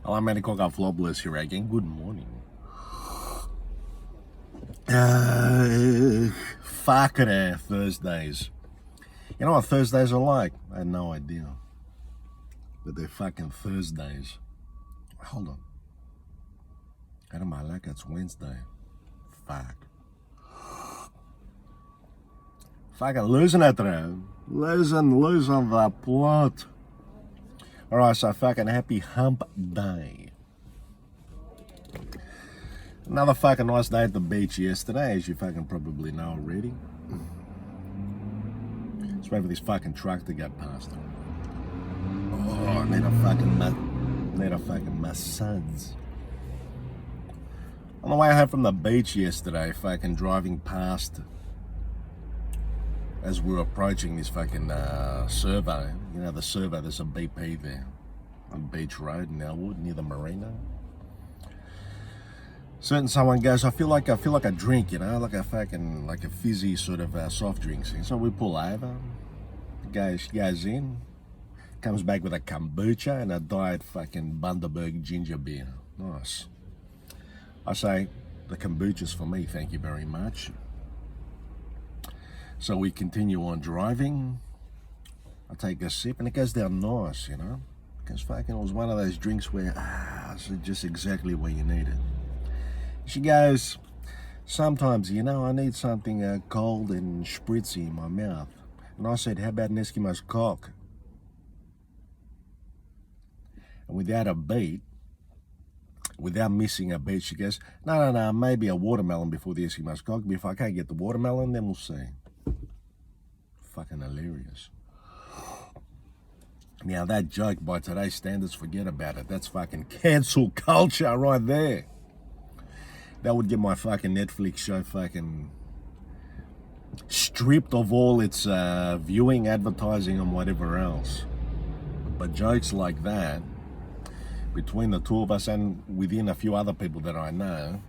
Hello, Manny Cockaflopoulos here again. Good morning. Fucking Thursdays. You know what Thursdays are like? I had no idea. But they're fucking Thursdays. Hold on. I don't mind like it's Wednesday. Fuck. Fucking losing it there. Losing the plot. Alright, so fucking happy Humpday. Another fucking nice day at the beach yesterday, as you fucking probably know already. Let's wait for this fucking truck to get past. Oh, I need a fucking massage. On the way home from the beach yesterday, fucking driving past, as we were approaching this fucking survey, you know the survey, there's a BP there on Beach Road in Elwood near the marina. Certain someone goes, I feel like a drink, you know, like a fizzy sort of soft drink. So we pull over. She goes in, comes back with a kombucha and a diet fucking Bundaberg ginger beer. Nice. I say, the kombucha's for me, thank you very much. So we continue on driving. I take a sip and it goes down nice, you know. Because fucking it was one of those drinks where, it's just exactly where you need it. She goes, sometimes, you know, I need something cold and spritzy in my mouth. And I said, how about an Eskimo's cock? And without a beat, without missing a beat, she goes, no, maybe a watermelon before the Eskimo's cock. But if I can't get the watermelon, then we'll see. Fucking hilarious. Now that joke, by today's standards, forget about it. That's fucking cancel culture right there. That would get my fucking Netflix show fucking stripped of all its viewing, advertising, and whatever else. But jokes like that, between the two of us and within a few other people that I know,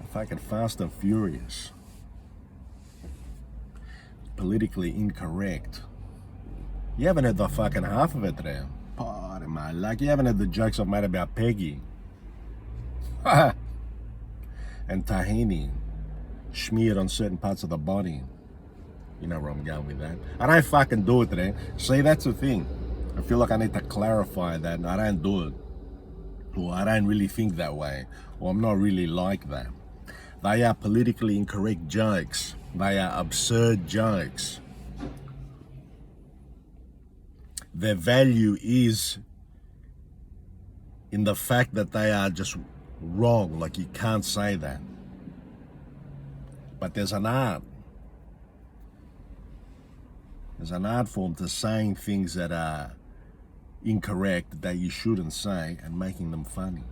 are fucking fast and furious. Politically incorrect. You haven't heard the fucking half of it there. Pardon my luck. You haven't heard the jokes I've made about Peggy. And tahini smeared on certain parts of the body. You know where I'm going with that. I don't fucking do it today. See, that's the thing. I feel like I need to clarify that I don't do it. Or I don't really think that way. Or I'm not really like that. They are politically incorrect jokes. They are absurd jokes. Their value is in the fact that they are just wrong, like you can't say that. But there's an art. There's an art form to saying things that are incorrect that you shouldn't say and making them funny.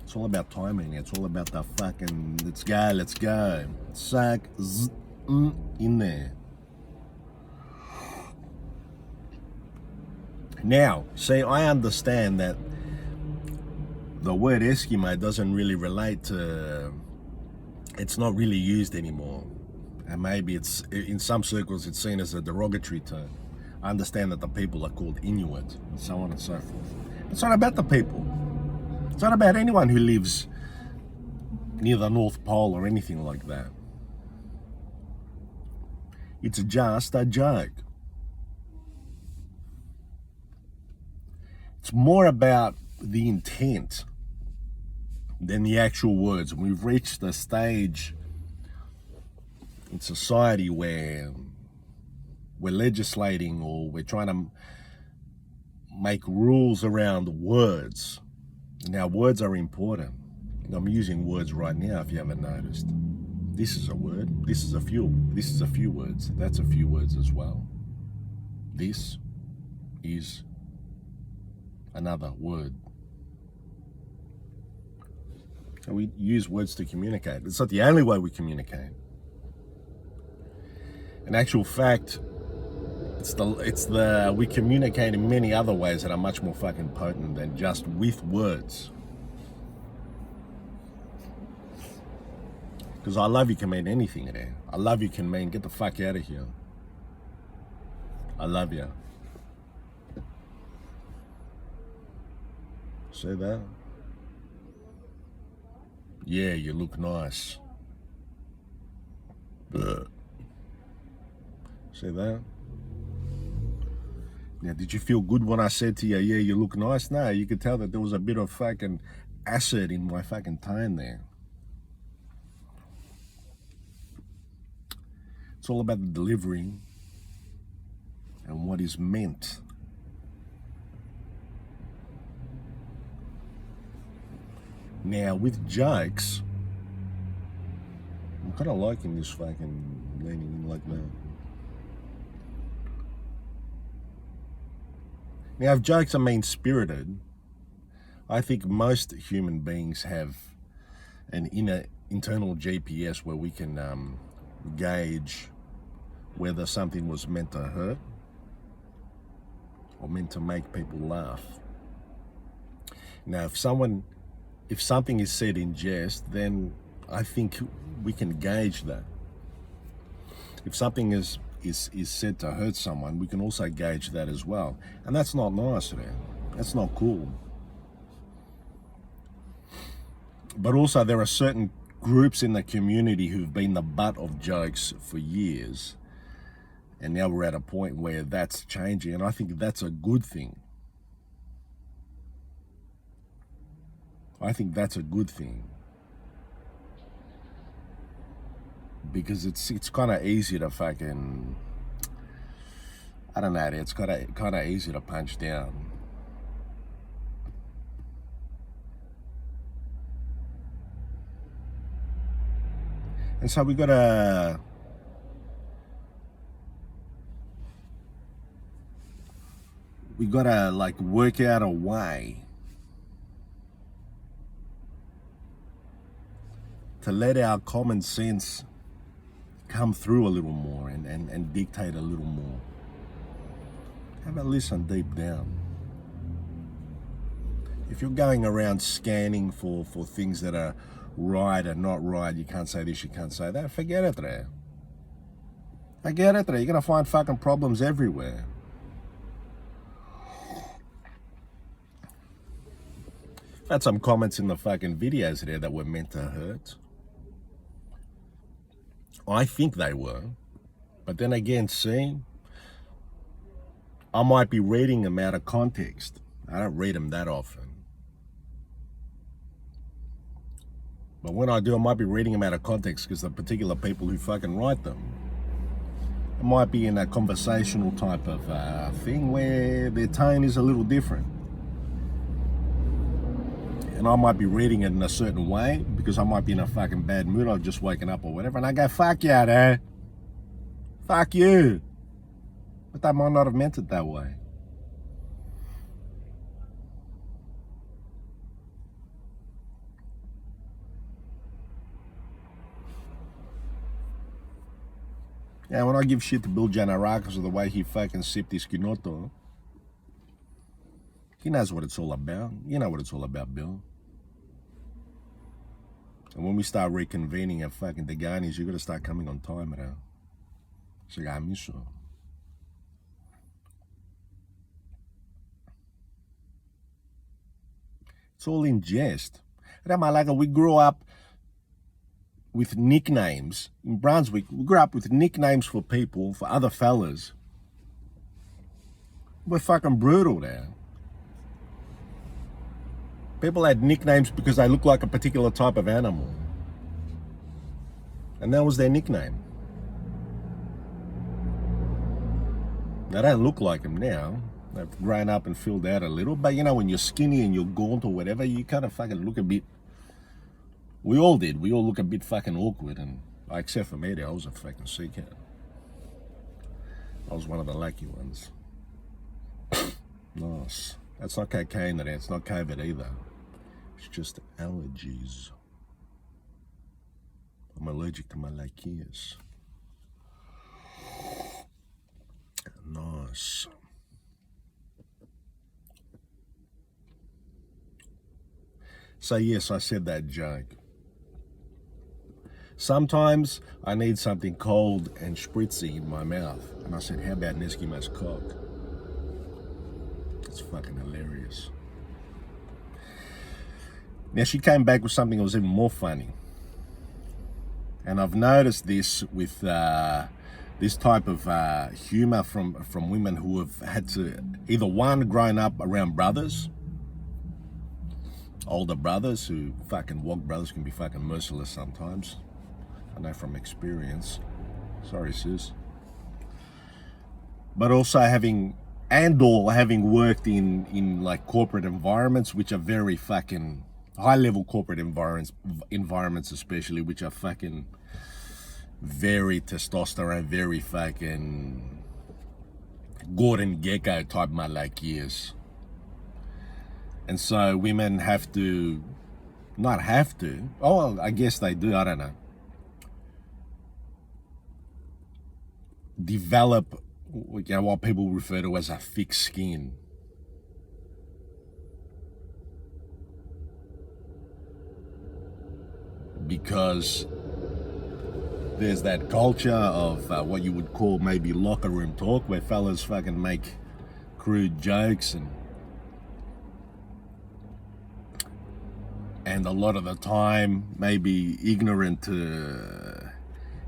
It's all about timing. It's all about the fucking let's go. Suck in there. Now, see, I understand that the word Eskimo doesn't really relate to, it's not really used anymore. And maybe it's, in some circles, it's seen as a derogatory term. I understand that the people are called Inuit and so on and so forth. It's not about the people. It's not about anyone who lives near the North Pole or anything like that. It's just a joke. It's more about the intent than the actual words. We've reached a stage in society where we're legislating or we're trying to make rules around words. Now, words are important. I'm using words right now, if you haven't noticed. This is a word. This is a few words. That's a few words as well. This is another word. So we use words to communicate. It's not the only way we communicate. In actual fact, we communicate in many other ways that are much more fucking potent than just with words. Because I love you can mean anything in there. I love you can mean get the fuck out of here. I love you. See that? Yeah, you look nice. Bleh. See that? Now, did you feel good when I said to you, yeah, you look nice? No, you could tell that there was a bit of fucking acid in my fucking tone there. It's all about the delivery and what is meant. Now, with jokes, I'm kind of liking this fucking leaning in like that. Now, if jokes are mean-spirited, I think most human beings have an internal GPS where we can gauge whether something was meant to hurt or meant to make people laugh. Now, if something is said in jest, then I think we can gauge that. If something is said to hurt someone, we can also gauge that as well. And that's not nice, man. That's not cool. But also there are certain groups in the community who've been the butt of jokes for years. And now we're at a point where that's changing. And I think that's a good thing. I think that's a good thing. Because it's kind of easy to fucking, I don't know, it's kind of easy to punch down. And so we gotta like work out a way to let our common sense come through a little more and dictate a little more. How about listen deep down? If you're going around scanning for things that are right and not right, you can't say this, you can't say that, forget it there. Forget it there. You're going to find fucking problems everywhere. I've had some comments in the fucking videos there that were meant to hurt. I think they were. But then again, see, I might be reading them out of context. I don't read them that often. But when I do, I might be reading them out of context because the particular people who fucking write them, it might be in a conversational type of thing where their tone is a little different. And I might be reading it in a certain way because I might be in a fucking bad mood. I've just woken up or whatever. And I go, fuck you, eh? Fuck you. But they might not have meant it that way. Yeah, when I give shit to Bill Janarakas or the way he fucking sipped his kinoto, he knows what it's all about. You know what it's all about, Bill. And when we start reconvening at fucking Deganis, you got to start coming on time, bro. Segamiso. It's all in jest. Ramalaga, we grew up with nicknames. In Brunswick, we grew up with nicknames for people, for other fellas. We're fucking brutal there. People had nicknames because they looked like a particular type of animal. And that was their nickname. They don't look like them now. They've grown up and filled out a little. But you know, when you're skinny and you're gaunt or whatever, you kind of fucking look a bit... We all did. We all look a bit fucking awkward. And except for me, I was a fucking sea cat. I was one of the lucky ones. Nice. That's not cocaine, that it's not COVID either. It's just allergies. I'm allergic to malachias. Nice. So yes, I said that joke. Sometimes I need something cold and spritzy in my mouth. And I said, how about an Eskimo's cock? It's fucking hilarious. Now she came back with something that was even more funny. And I've noticed this with this type of humor from women who have had to either one, grown up around brothers, older brothers who brothers can be fucking merciless sometimes. I know from experience. Sorry, sis. But also having worked in like corporate environments, which are very fucking high level corporate environments especially, which are fucking very testosterone, very fucking Gordon Gekko type malakias. And so women have to, not have to, oh, I guess they do, I don't know, develop, you know, what people refer to as a thick skin. Because there's that culture of what you would call maybe locker room talk, where fellas fucking make crude jokes and a lot of the time maybe ignorant to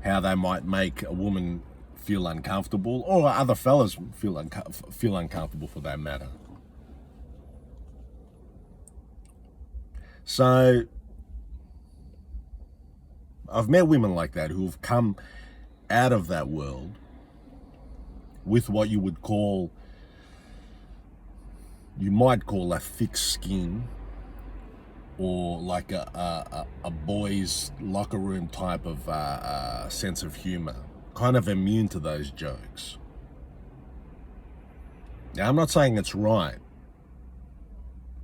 how they might make a woman feel uncomfortable, or other fellas feel uncomfortable for that matter. So I've met women like that who've come out of that world with what you might call a thick skin, or like a boy's locker room type of sense of humor, kind of immune to those jokes. Now, I'm not saying it's right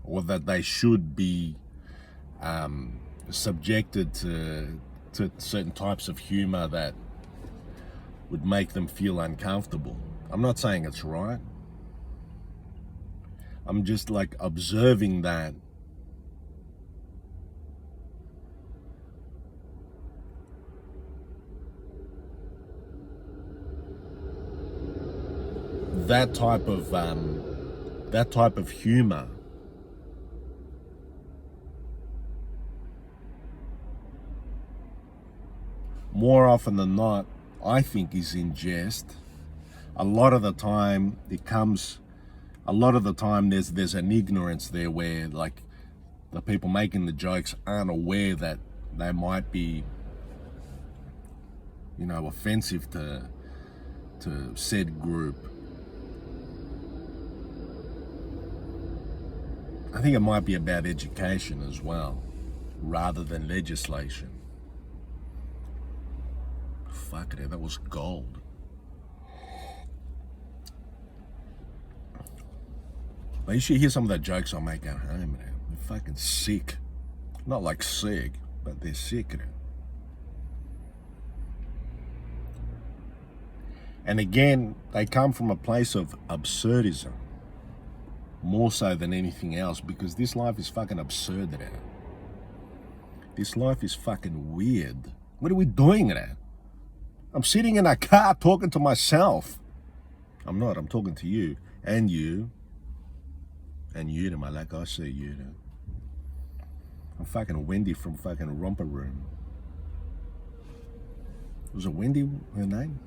or that they should be subjected to certain types of humor that would make them feel uncomfortable. I'm not saying it's right. I'm just like observing that that type of humor more often than not, I think, is in jest. A lot of the time there's an ignorance there where like the people making the jokes aren't aware that they might be, you know, offensive to said group. I think it might be about education as well, rather than legislation. Fuck it, that was gold. But you should hear some of the jokes I make at home, man. They're fucking sick. Not like sick, but they're sick. And again, they come from a place of absurdism, more so than anything else, because this life is fucking absurd now. This life is fucking weird. What are we doing now? I'm sitting in a car talking to myself. I'm not, I'm talking to you. And you. And you, to my like I say you. To. I'm fucking Wendy from fucking Romper Room. Was it Wendy, her name?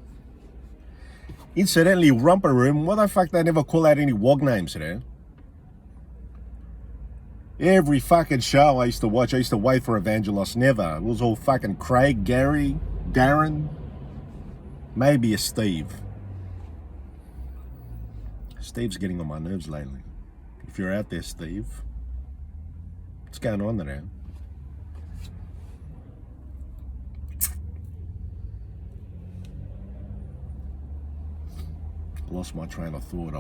Incidentally, Romper Room, why the fuck they never call out any wog names there? Every fucking show I used to watch, I used to wait for Evangelos. Never. It was all fucking Craig, Gary, Darren, maybe a Steve. Steve's getting on my nerves lately. If you're out there, Steve, what's going on there? Lost my train of thought.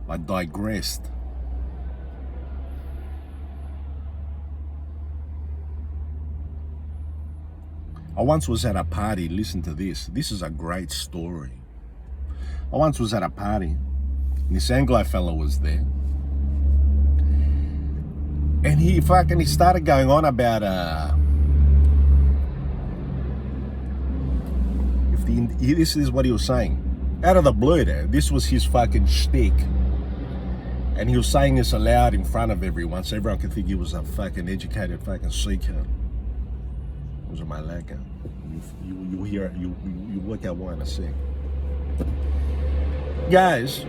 I digressed. I once was at a party, listen to this. This is a great story. I once was at a party, and this Anglo fella was there. And he started going on about this is what he was saying. Out of the blue there, this was his fucking shtick. And he was saying this aloud in front of everyone, so everyone could think he was a fucking educated fucking seeker. It was a malaka. You hear, you work out why in a sec. Guys,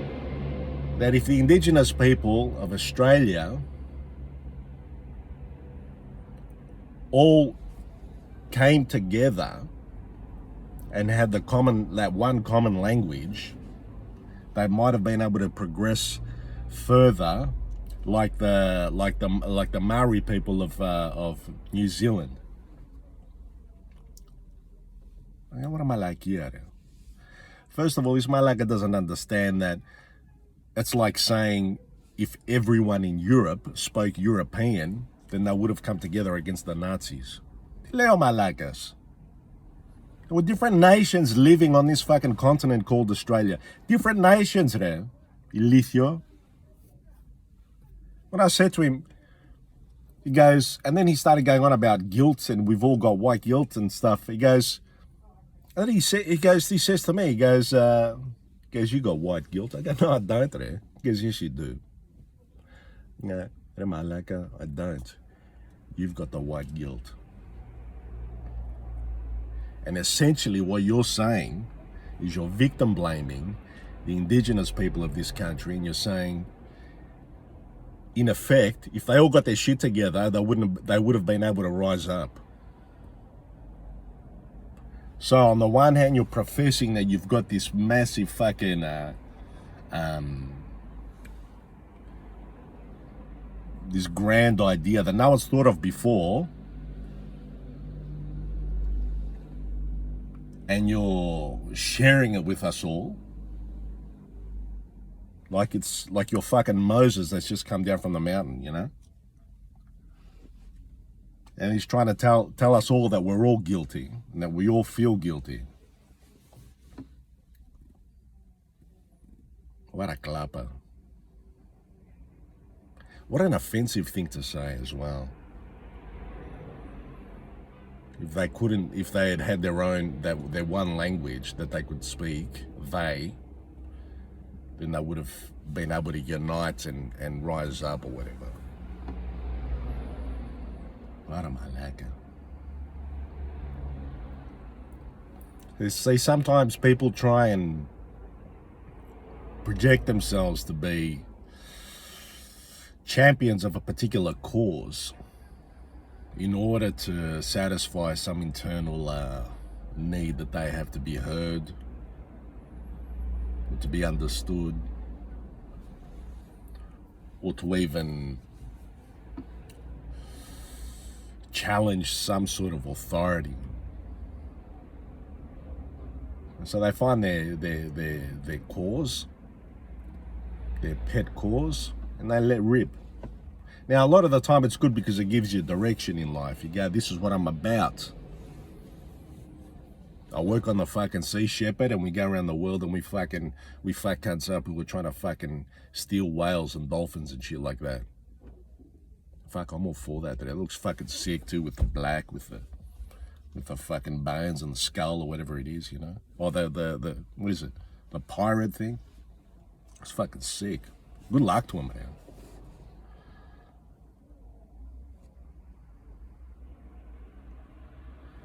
that if the indigenous people of Australia all came together and had that one common language, they might have been able to progress further, like the Maori people of New Zealand. What am I like here? First of all, this malaka doesn't understand that it's like saying if everyone in Europe spoke European, then they would have come together against the Nazis. Leo malakas. There were different nations living on this fucking continent called Australia. Different nations there. Ilithio. When I said to him, he goes, and then he started going on about guilt and we've all got white guilt and stuff. He goes, and then he says to me, he goes, you got white guilt? I go, no, I don't. He goes, yes, you do. No, I don't. You've got the white guilt. And essentially what you're saying is you're victim blaming the indigenous people of this country, and you're saying, in effect, if they all got their shit together, they would have been able to rise up. So on the one hand, you're professing that you've got this massive fucking this grand idea that no one's thought of before, and you're sharing it with us all, like it's like you're fucking Moses that's just come down from the mountain, you know? And he's trying to tell us all that we're all guilty and that we all feel guilty. What a clapper. What an offensive thing to say as well. If they had their one language that they could speak, then they would have been able to unite and rise up or whatever. What am I like? See, sometimes people try and project themselves to be champions of a particular cause in order to satisfy some internal need that they have to be heard, or to be understood, or to even challenge some sort of authority. And so they find their cause, their pet cause, and they let rip. Now, a lot of the time it's good because it gives you direction in life. You go, this is what I'm about. I work on the fucking Sea Shepherd and we go around the world and we fuck cunts up who were trying to fucking steal whales and dolphins and shit like that. Fuck, I'm all for that. It looks fucking sick too, with the black, with the fucking bones and the skull or whatever it is, you know? Or the what is it? The pirate thing? It's fucking sick. Good luck to him, man.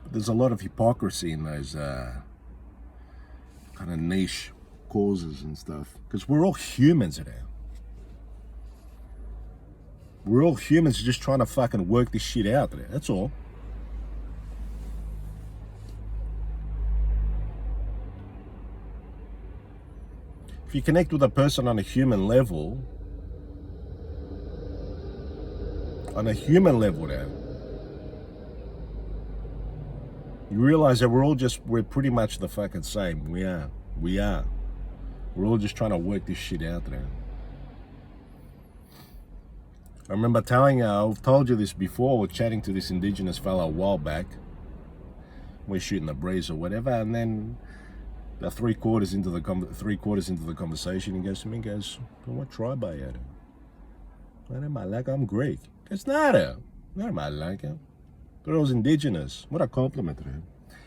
But there's a lot of hypocrisy in those kind of niche causes and stuff. Because we're all humans now. We're all humans just trying to fucking work this shit out there. That's all. If you connect with a person on a human level now, you realize that we're pretty much the fucking same. We are. We're all just trying to work this shit out there. I remember I've told you this before, we're chatting to this indigenous fellow a while back. We're shooting the breeze or whatever, and then about three quarters into the conversation, he goes to me and goes, what tribe are you? I'm Greek. It's not a Malaka. But I was indigenous. What a compliment to him.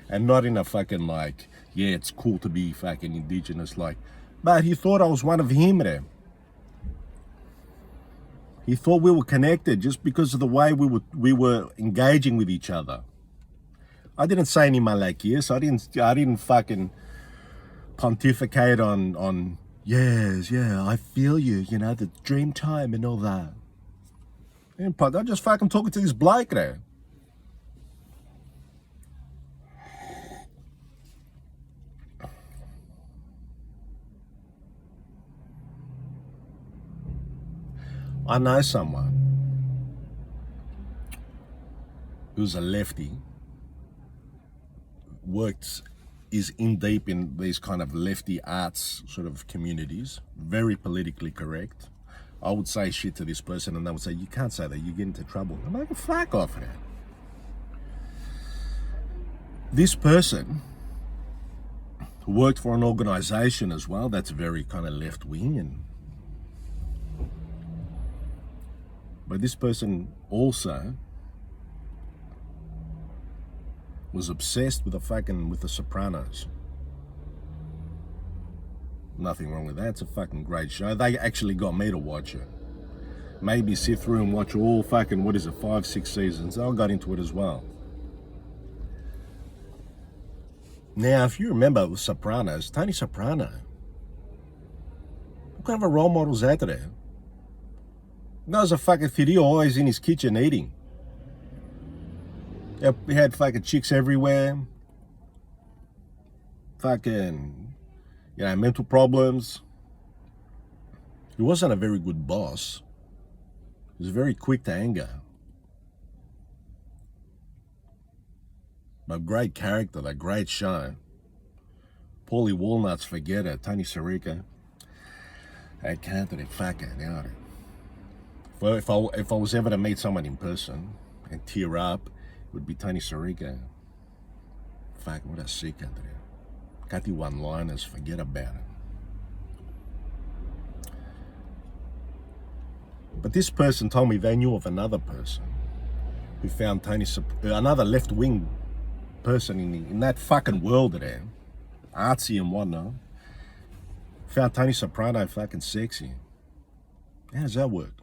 And not in a fucking like, yeah, it's cool to be fucking indigenous, like, but he thought I was one of him there. He thought we were connected just because of the way we were engaging with each other. I didn't say any malakias. I didn't fucking pontificate on yes, yeah, I feel you, you know, the dream time and all that. I'm just fucking talking to this bloke there. I know someone who's a lefty, is in deep in these kind of lefty arts sort of communities, very politically correct. I would say shit to this person and they would say, you can't say that, you get into trouble. I'm like, fuck off, man. This person worked for an organization as well that's very kind of left wing, but this person also was obsessed with the Sopranos. Nothing wrong with that. It's a fucking great show. They actually got me to watch it. Maybe sit through and watch all fucking, 5, 6 seasons. I got into it as well. Now, if you remember the Sopranos, Tony Soprano, what kind of a role model's that there? The guy's a fucking video, always in his kitchen eating. He had fucking chicks everywhere. Fucking, mental problems. He wasn't a very good boss. He was very quick to anger. But great character, that great show. Paulie Walnuts, forget it. Tony Sirica. I can't do it, fucking out. If I was ever to meet someone in person and tear up, it would be Tony Sirica. Fuck, what a sick under there. Got the one-liners, forget about it. But this person told me they knew of another person who found another left-wing person in that fucking world there, artsy and whatnot, found Tony Soprano fucking sexy. How does that work?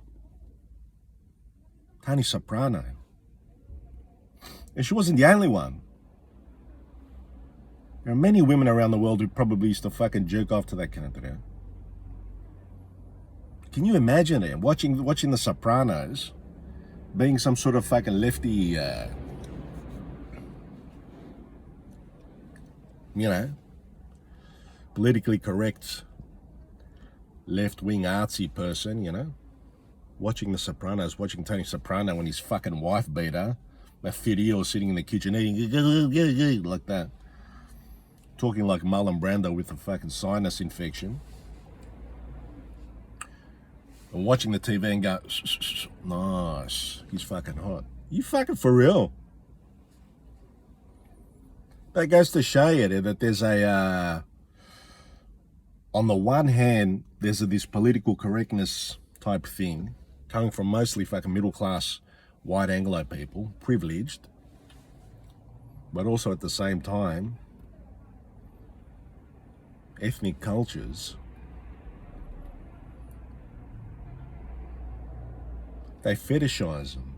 Tony Soprano. And she wasn't the only one. There are many women around the world who probably used to fucking jerk off to that kind of thing. Can you imagine it? Watching the Sopranos, being some sort of fucking lefty, politically correct, left-wing artsy person, watching the Sopranos, watching Tony Soprano and his fucking wife beater, that video sitting in the kitchen eating like that, talking like Marlon Brando with a fucking sinus infection, and watching the TV and go, nice, he's fucking hot. You fucking for real? That goes to show you that there's on the one hand, there's this political correctness type thing coming from mostly fucking middle class white Anglo people, privileged, but also at the same time, ethnic cultures, they fetishize them.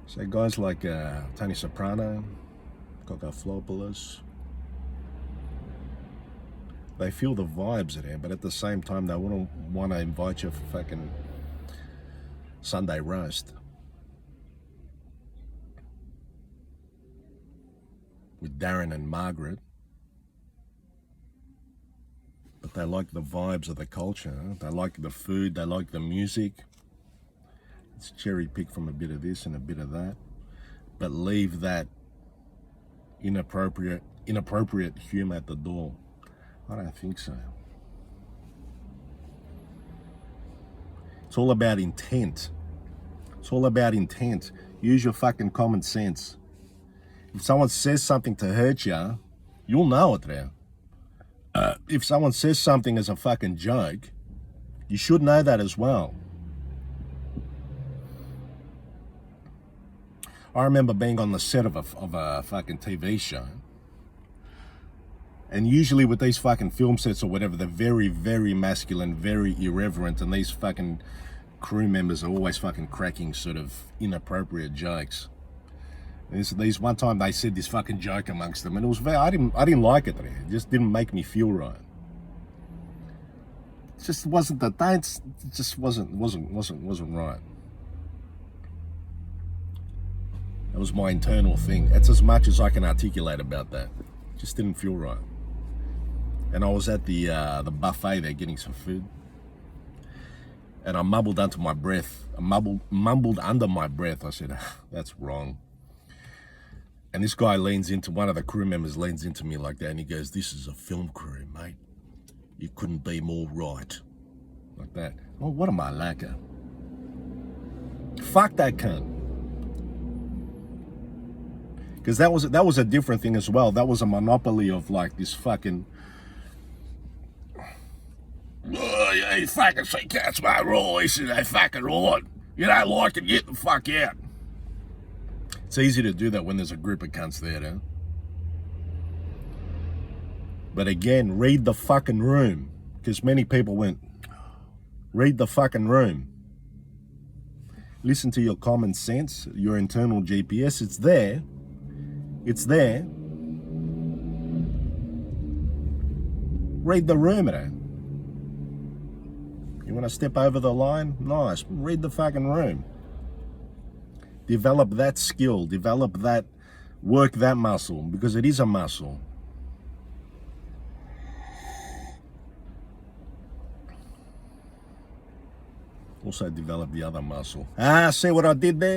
So guys like Tony Soprano, Cockaflopoulos, they feel the vibes there, but at the same time they wouldn't want to invite you for fucking Sunday roast with Darren and Margaret. But they like the vibes of the culture. They like the food, they like the music. It's cherry pick from a bit of this and a bit of that, but leave that inappropriate humor at the door. I don't think so. It's all about intent. It's all about intent. Use your fucking common sense. If someone says something to hurt you, you'll know it there. If someone says something as a fucking joke, you should know that as well. I remember being on the set of a fucking TV show, And usually with these fucking film sets or whatever, they're very, very masculine, very irreverent, and these fucking crew members are always fucking cracking sort of inappropriate jokes. These one time they said this fucking joke amongst them, and it was very, I didn't like it. It just didn't make me feel right. It just wasn't the dance. It just wasn't right. That was my internal thing. That's as much as I can articulate about that. It just didn't feel right. And I was at the buffet there getting some food, and I mumbled under my breath. I mumbled under my breath. I said, "That's wrong." And this guy leans into, one of the crew members leans into me like that, and he goes, "This is a film crew, mate. You couldn't be more right." Like that. Well, what am I lacking? Fuck that cunt. Because that was a different thing as well. That was a monopoly of like this fucking, "Oh, you fucking say cats my rule. This is a fucking right. You don't like it, get the fuck out." It's easy to do that when there's a group of cunts there, huh? But again, read the fucking room. Because many people went, read the fucking room. Listen to your common sense, your internal GPS. It's there. It's there. Read the room, eh? You want to step over the line? Nice. Read the fucking room. Develop that skill. Develop that, work that muscle, because it is a muscle. Also develop the other muscle. Ah, see what I did there?